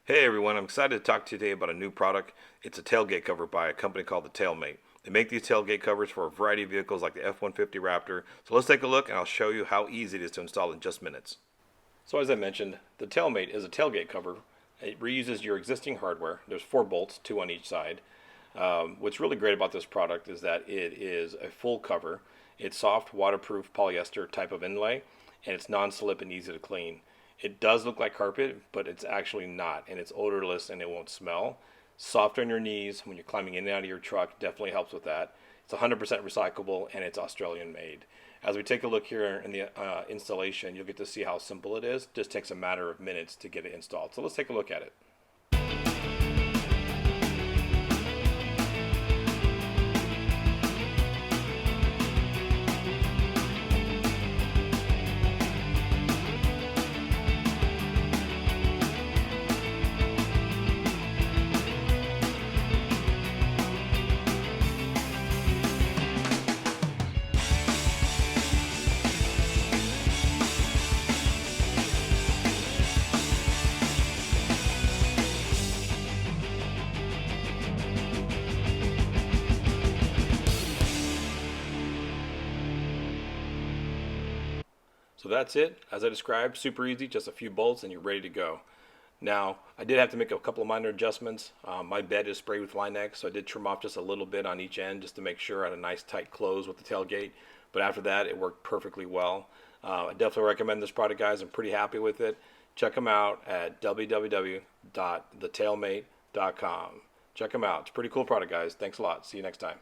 Hey everyone, I'm excited to talk to you today about a new product. It's a tailgate cover by a company called the Tailmate. They make these tailgate covers for a variety of vehicles like the F150 Raptor. So let's take a look and I'll show you how easy it is to install in just minutes. So as I mentioned, the Tailmate is a tailgate cover. It reuses your existing hardware. There's 4 bolts, 2 on each side. What's really great about this product is that it is a full cover. It's soft, waterproof polyester type of inlay, and it's non-slip and easy to clean. It does look like carpet, but it's actually not, and it's odorless and it won't smell. Soft on your knees when you're climbing in and out of your truck, definitely helps with that. It's 100% recyclable and it's Australian made. As we take a look here in the installation, you'll get to see how simple it is. It just takes a matter of minutes to get it installed. So let's take a look at it. So that's it. As I described, super easy, just a few bolts and you're ready to go. Now, I did have to make a couple of minor adjustments. My bed is sprayed with Line-X, so I did trim off just a little bit on each end just to make sure I had a nice tight close with the tailgate. But after that, it worked perfectly well. I definitely recommend this product, guys. I'm pretty happy with it. Check them out at www.thetailmate.com. Check them out. It's a pretty cool product, guys. Thanks a lot. See you next time.